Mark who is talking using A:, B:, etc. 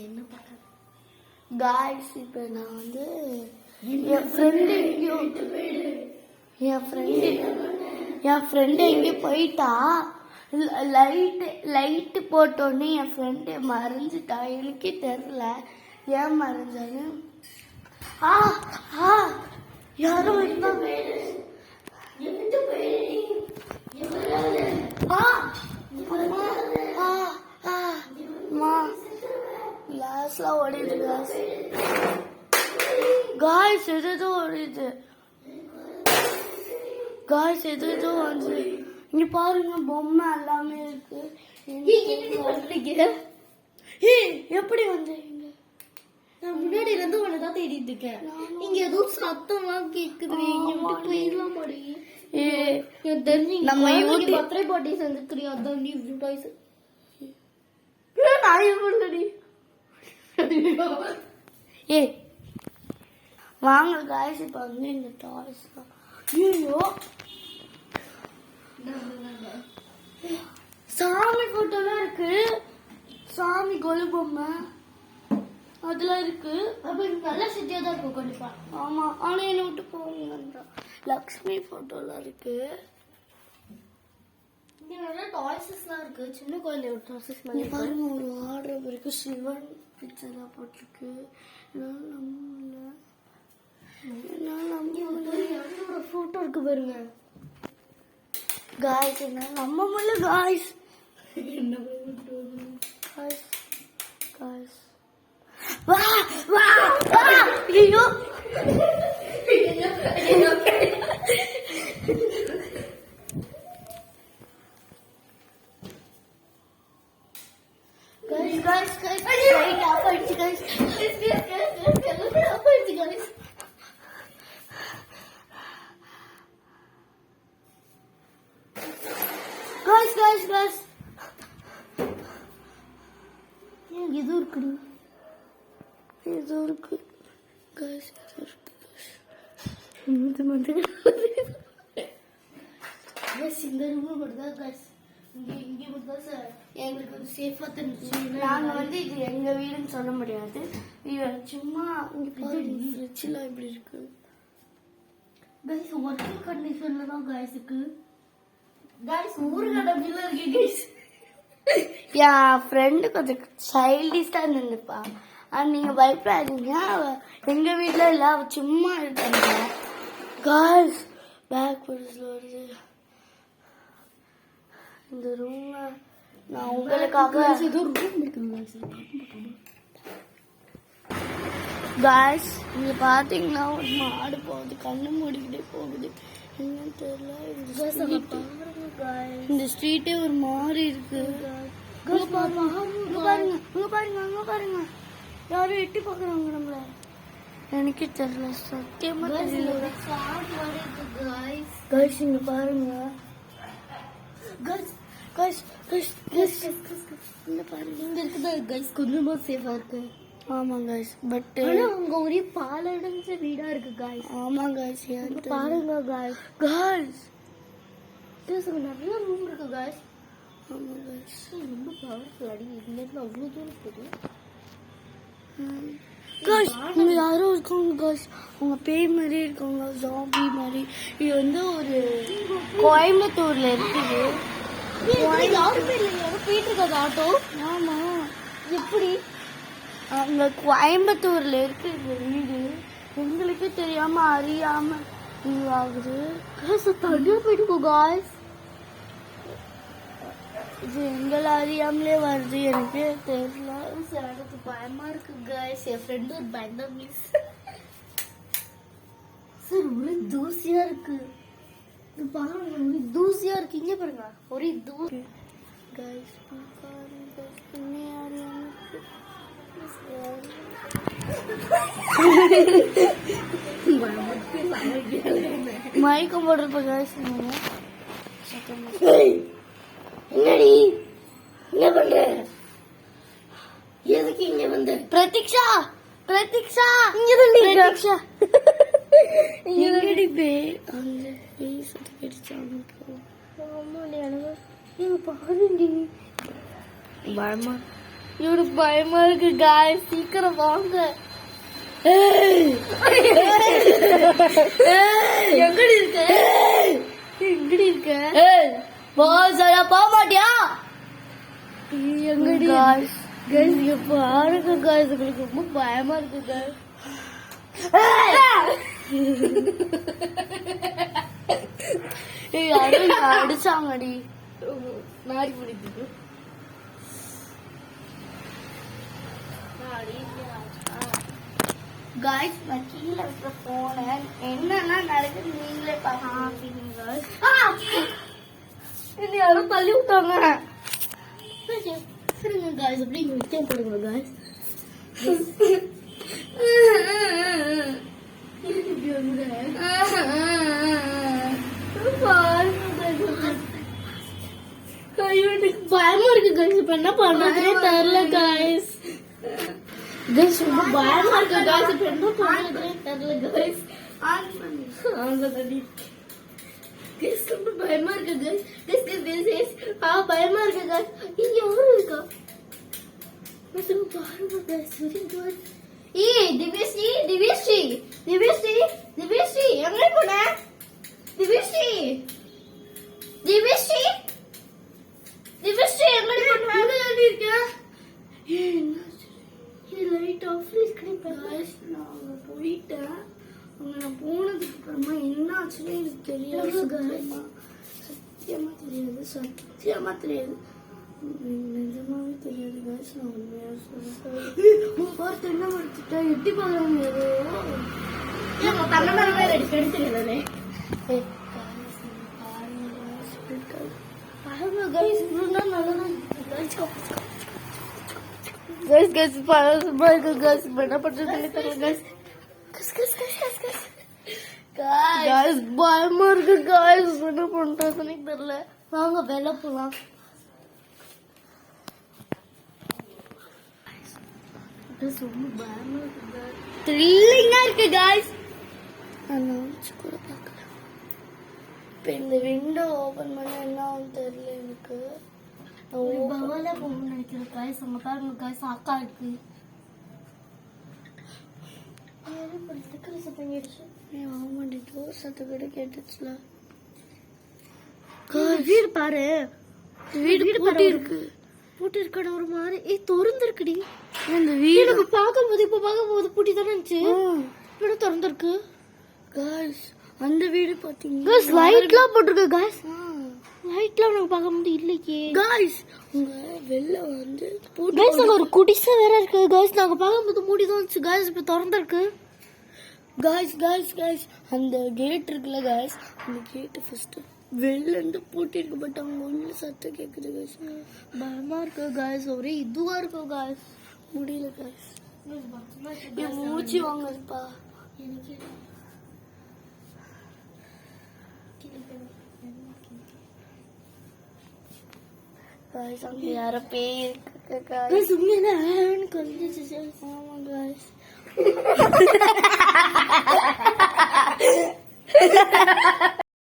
A: என்ன பார்க்க
B: காய்ஸ் இப்போ நான் வந்து என் ஃப்ரெண்டு எங்கேயோ போயிட்டா. லைட்டு போட்டோன்னே என் ஃப்ரெண்டு மறைஞ்சிட்டா. எனக்கே தெரில ஏன் மறைஞ்சான்னு. யாரோ இருந்தாங்க. கிளாஸ்லாம் ஓடிது. காய்ஸ் எதுவும் ஓடிது. காய்ஸ் எதுவும் வந்து இங்க பாருங்க, பொம்மை எல்லாமே இருக்கு. எப்படி வந்தீங்க?
A: நான் முன்னாடி இருந்து உனதான் தேடிட்டு இருக்கேன். இங்க ஏதோ சத்தம்லாம் கேக்குது. போயிடலாம் மாட்டேங்க. தெரிஞ்சு நம்ம பர்த்டே பார்ட்டி செஞ்சுக்கிறியா? அதான் நீ டாய்ஸ்
B: வாங்க காய்ஸ் இப்ப வந்து இந்த டாய்ஸ் தான். ஐயோ சாமி போட்டோலாம் இருக்கு. சாமி கொலு பொம்மை அதெல்லாம் இருக்கு.
A: அப்ப நல்ல சிட்டியா தான் இருக்கும் கண்டிப்பா.
B: ஆமா, ஆனா என்ன விட்டு போங்க. லக்ஷ்மி போட்டோலாம் இருக்கு.
A: இங்க நிறைய டாய்ஸஸ்லாம் இருக்கு. சின்ன குழந்தை டாய்ஸஸ்
B: மாதிரி பாருங்க. ஒரு ஆர்டர் இருக்கு. சிவன் பிக்சர் தான் போட்டிருக்கு.
A: ஒரு போட்டோ இருக்கு பாருங்க
B: காய்ஸ். என்ன நம்ம முல்ல காய்ஸ்.
A: என்ன
B: காய்ஸ் காய்ஸ் வா வா ஐயோ guys right up it guys guys
A: இது இருக்கு
B: guys
A: இந்த மாதிரி இந்த ரூம் மட்டும்தான் guys. இங்க மட்டும் சார் எங்களுக்கு வந்து சேஃபா தெரிஞ்சு.
B: நாங்க வந்து இது எங்க வீடுன்னு சொல்ல முடியாது. இது சும்மா இங்க பாருங்க, ஃப்ரிட்ஜ்ல இப்படி இருக்கு
A: guys. ஒர்க்கிங் கண்டிஷன்ல தான் guys இருக்கு guys. ஊரு கடமையில இருக்கு guys.
B: என் ஃப்ரெண்டு கொஞ்சம் சைல்டிஷா இருந்துப்பா. நீங்க பயப்படாதீங்க, எங்க வீட்டுல இல்ல, அவ சும்மா இருக்காங்க. காய்ஸ் பேக் போலீஸ்ல வருது. இந்த ரூம்ல நான் உங்களுக்காக காய்ஸ் நீங்க பாத்தீங்கன்னா ஒரு மாடு போகுது, கண்ணு மூடிக்கிட்டே போகுது. என்னன்னு தெரியல. இந்த ஸ்ட்ரீட்டே ஒரு மாதிரி இருக்கு. பாருங்க யாரும் எட்டி பாக்குறாங்க நம்மள. எனக்கே தெரியல, சத்தியமா தெரியல. காய்ஸ் இங்க பாருங்க. இங்க பாருங்க,
A: இங்க இருக்குதா guys. கொஞ்சமா சேஃபா இருக்கு.
B: ஆமா guys, பட்
A: உங்க ஒரே பாலடைஞ்ச வீடா இருக்கு guys.
B: ஆமா guys,
A: பாருங்க guys. நிறைய ரூம் இருக்கு guys.
B: ஆமா guys,
A: ரொம்ப பவர்ஃபுல். அடி இதுல இருந்து அவ்வளவு தூரம் தெரியும்
B: guys. இங்க யாரும் இருக்காங்க guys. உங்க பேய் மாதிரி இருக்காங்க, ஜாம்பி மாதிரி. இது வந்து ஒரு கோயம்புத்தூர்ல இருக்குது.
A: யாருமே இல்லை, யாரும் போயிட்டு இருக்காது ஆட்டோ.
B: ஆமா,
A: எப்படி
B: அங்க கோயம்புத்தூர்ல இருக்கு இந்த வீடு. எங்களுக்கு தெரியாம அறியாம ஆகுது.
A: தனியா போயிட்டு guys.
B: இது எங்களை அறியாமலே வருது, எனக்கு தெரியல.
A: எனக்கு பயமா இருக்கு guys. என் ஃப்ரெண்ட் ஒரு பயந்தா மிஸ் சார். ஒரே தூசியா இருக்கு. பாருங்க, ஒரே தூசியா இருக்கு. இங்க பாருங்க, ஒரே தூசி
B: guys. மயக்கம் போடுறப்ப guys.
A: என்னடி என்ன பண்ற? எதுக்கு இங்க வந்த?
B: பிரதீக்ஷா
A: இங்க தான்
B: பிரதீக்ஷா எங்கடி பேய்? அங்க பேய் சுத்தி கடிச்சாங்க.
A: ஆமாடி, எனக்கு பாருடி
B: பயமா. இவனுக்கு பயமா இருக்கு guys. சீக்கிரம் வாங்க. எங்கடி இருக்க? எங்கடி இருக்க?
A: போக மாட்டியா?
B: எங்கடி guys? guys இங்க பாருங்க guys, உங்களுக்கு ரொம்ப பயமா இருக்கு guys. அடிச்சாங்கடி நாரி பண்ணிட்டு. guys நான் கீழே விட்டு போனேன். என்னன்னா நடக்குது நீங்களே பாருங்க. என்ன யாரும் தள்ளி விட்டாங்க. சரிங்க guys, அப்படியே இங்க விட்டே போடுங்க guys. பயமா இருக்கு guys. இப்ப என்ன பண்றதுனே தெரியல guys. guys ரொம்ப பயமா இருக்கு guys. இப்ப என்ன பண்றதுனே தெரியல guys. ஆன் பண்ணி guys ரொம்ப பயமா இருக்கு guys. this பயமா இருக்கு guys. இங்க யாரும் இருக்கா? ரொம்ப பாருங்க guys. very good. ஏய் திவ்யஸ்ரீ எங்க போன? திவ்யஸ்ரீ எங்க போன? எங்க இருக்க? லைட் ஆஃப் இருக்குடி guys. நான் போயிட்டேன். நான் போனதுக்கு அப்புறமா என்ன ஆச்சுன்னு எனக்கு தெரியாது guys. சத்தியமா தெரியாது. நிஜமாவே தெரியாது guys. நான் உண்மையா சொல்றேன். பார்த்து என்ன முடிச்சுட்டா எட்டி பாருங்க. ஏதோ தன்னை மேலே எடுத்துருந்தே. பயமா இருக்கு guys. என்ன பண்றதுன்னு தெரியல. வாங்க வெளில போலாம். ரொம்ப பயமா இருக்கு. த்ரில்லிங்கா இருக்கு guys. கூட பார்க்கலாம். இப்போ இந்த விண்டோ ஓபன் பண்ண என்ன ஆகும் தெரியல எனக்கு. பவால போகணும்னு நினைக்கிறேன் guys. நம்ம பாருங்க guys, அக்கா இருக்கு. சத்தம் கூட கேட்டுச்சுல. வீடு பாரு. வீடு பூட்டி இருக்கு. பூட்டி இருக்கட ஒரு மாதிரி திறந்துருக்குடி. அந்த வீடு இப்ப பார்க்கும்போது பூட்டி தானே இருந்துச்சு. வீடு திறந்துருக்கு guys. அந்த வீடு பாத்தீங்க guys. லைட்லாம் போட்டுருக்கு guys. லைட்லாம் நமக்கு பார்க்க முடியும் இல்லையே guys. உங்க வெளில வந்து guys அங்க ஒரு குடிசை வேற இருக்கு guys. நாங்க பார்க்கும்போது மூடி தான் இருந்துச்சு guys. இப்ப திறந்துருக்கு guys. அந்த கேட் இருக்குல்ல guys, அந்த கேட் ஃபர்ஸ்ட் வெளில இருந்து பூட்டி இருக்கு. பட் அவங்க உள்ள சத்தம் கேக்குது guys. பயமா இருக்கு guys. ஒரே இதுவா இருக்கு guys. முடியல guys. மூச்சு வாங்குதுப்பா எனக்கு. guys அங்க யார பேய் இருக்கு guys. உண்மையா கொஞ்சம் ஆமா guys.